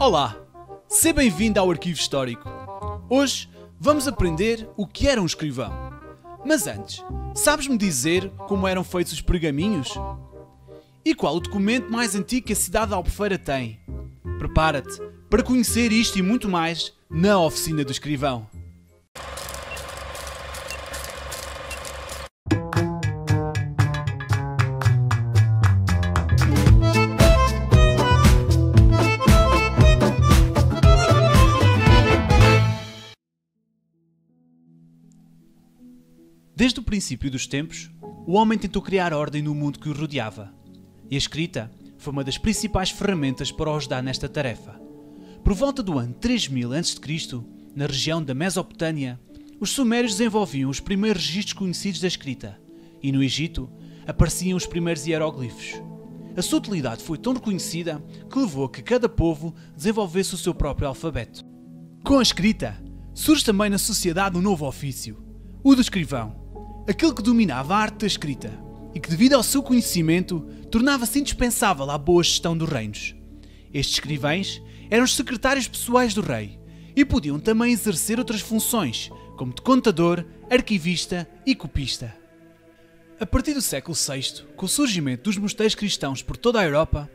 Olá, seja bem-vindo ao Arquivo Histórico. Hoje vamos aprender o que era um escrivão. Mas antes, sabes-me dizer como eram feitos os pergaminhos? E qual o documento mais antigo que a cidade de Albufeira tem? Prepara-te para conhecer isto e muito mais na Oficina do Escrivão. Desde o princípio dos tempos, o homem tentou criar ordem no mundo que o rodeava. E a escrita foi uma das principais ferramentas para o ajudar nesta tarefa. Por volta do ano 3000 a.C., na região da Mesopotâmia, os sumérios desenvolviam os primeiros registros conhecidos da escrita, e no Egito apareciam os primeiros hieroglifos. A sua utilidade foi tão reconhecida que levou a que cada povo desenvolvesse o seu próprio alfabeto. Com a escrita, surge também na sociedade um novo ofício, o do escrivão. Aquele que dominava a arte da escrita e que, devido ao seu conhecimento, tornava-se indispensável à boa gestão dos reinos. Estes escrivães eram os secretários pessoais do rei e podiam também exercer outras funções, como de contador, arquivista e copista. A partir do século VI, com o surgimento dos mosteiros cristãos por toda a Europa,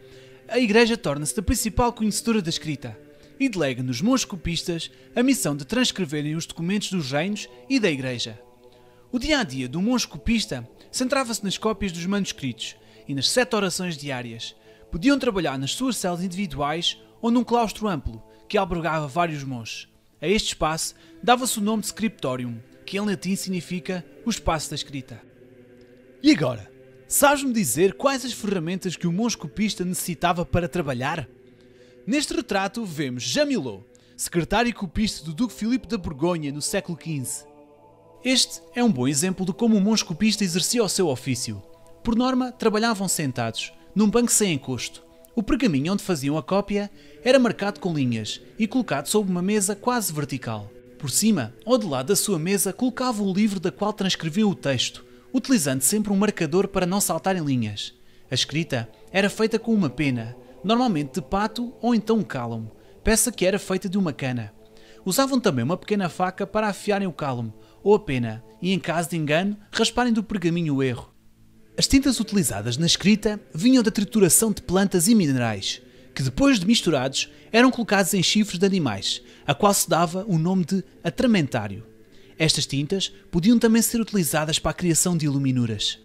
a Igreja torna-se a principal conhecedora da escrita e delega nos monges copistas a missão de transcreverem os documentos dos reinos e da Igreja. O dia-a-dia do monge copista centrava-se nas cópias dos manuscritos e nas 7 orações diárias. Podiam trabalhar nas suas celas individuais ou num claustro amplo que albergava vários monges. A este espaço dava-se o nome de scriptorium, que em latim significa o espaço da escrita. E agora, sabes-me dizer quais as ferramentas que o monge copista necessitava para trabalhar? Neste retrato vemos Jamilot, secretário copista do Duque Filipe da Borgonha no século XV. Este é um bom exemplo de como um monge copista exercia o seu ofício. Por norma, trabalhavam sentados, num banco sem encosto. O pergaminho onde faziam a cópia era marcado com linhas e colocado sobre uma mesa quase vertical. Por cima, ou de lado da sua mesa, colocavam o livro da qual transcreviam o texto, utilizando sempre um marcador para não saltarem linhas. A escrita era feita com uma pena, normalmente de pato ou então um cálamo, peça que era feita de uma cana. Usavam também uma pequena faca para afiarem o cálamo ou a pena e, em caso de engano, rasparem do pergaminho o erro. As tintas utilizadas na escrita vinham da trituração de plantas e minerais, que depois de misturados eram colocados em chifres de animais, a qual se dava o nome de atramentário. Estas tintas podiam também ser utilizadas para a criação de iluminuras.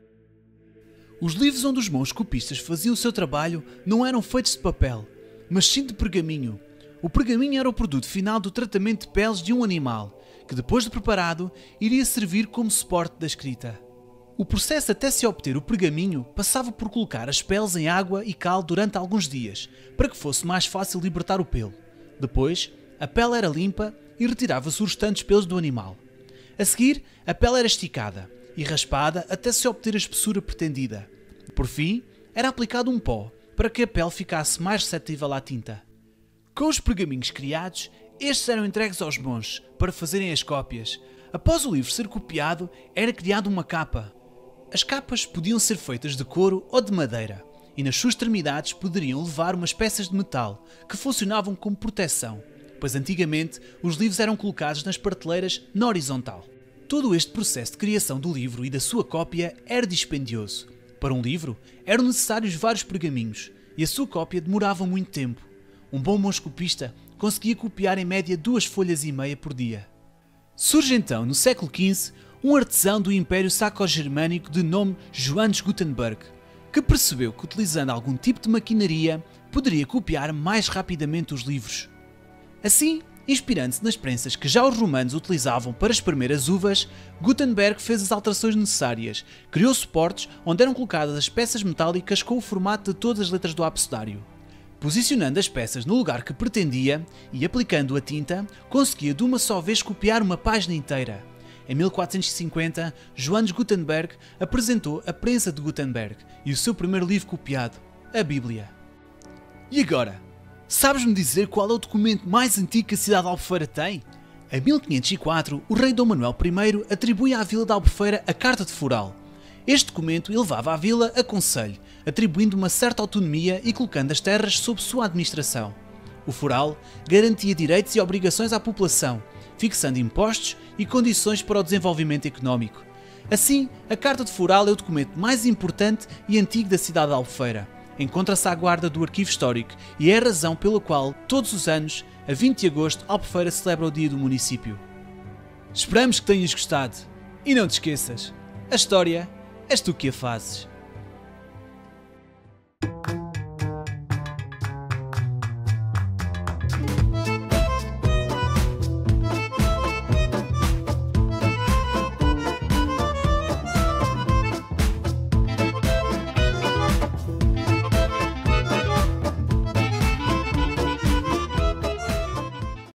Os livros onde os monges copistas faziam o seu trabalho não eram feitos de papel, mas sim de pergaminho. O pergaminho era o produto final do tratamento de peles de um animal, que depois de preparado, iria servir como suporte da escrita. O processo até se obter o pergaminho passava por colocar as peles em água e cal durante alguns dias, para que fosse mais fácil libertar o pelo. Depois, a pele era limpa e retirava-se os restantes pelos do animal. A seguir, a pele era esticada e raspada até se obter a espessura pretendida. Por fim, era aplicado um pó, para que a pele ficasse mais receptível à tinta. Com os pergaminhos criados, estes eram entregues aos monges para fazerem as cópias. Após o livro ser copiado, era criada uma capa. As capas podiam ser feitas de couro ou de madeira, e nas suas extremidades poderiam levar umas peças de metal que funcionavam como proteção, pois antigamente os livros eram colocados nas prateleiras na horizontal. Todo este processo de criação do livro e da sua cópia era dispendioso. Para um livro, eram necessários vários pergaminhos, e a sua cópia demorava muito tempo. Um bom monge copista conseguia copiar em média 2,5 folhas por dia. Surge então, no século XV, um artesão do Império Saco-Germânico de nome Johannes Gutenberg, que percebeu que utilizando algum tipo de maquinaria poderia copiar mais rapidamente os livros. Assim, inspirando-se nas prensas que já os romanos utilizavam para espremer as uvas, Gutenberg fez as alterações necessárias, criou suportes onde eram colocadas as peças metálicas com o formato de todas as letras do abecedário. Posicionando as peças no lugar que pretendia e aplicando a tinta, conseguia de uma só vez copiar uma página inteira. Em 1450, Johannes Gutenberg apresentou a prensa de Gutenberg e o seu primeiro livro copiado, a Bíblia. E agora, sabes-me dizer qual é o documento mais antigo que a cidade de Albufeira tem? Em 1504, o rei Dom Manuel I atribui à vila de Albufeira a Carta de Foral. Este documento elevava a vila a concelho, atribuindo uma certa autonomia e colocando as terras sob sua administração. O foral garantia direitos e obrigações à população, fixando impostos e condições para o desenvolvimento económico. Assim, a Carta de Foral é o documento mais importante e antigo da cidade de Albufeira. Encontra-se à guarda do Arquivo Histórico e é a razão pela qual, todos os anos, a 20 de agosto, Albufeira celebra o dia do município. Esperamos que tenhas gostado. E não te esqueças, a história és tu que a fazes.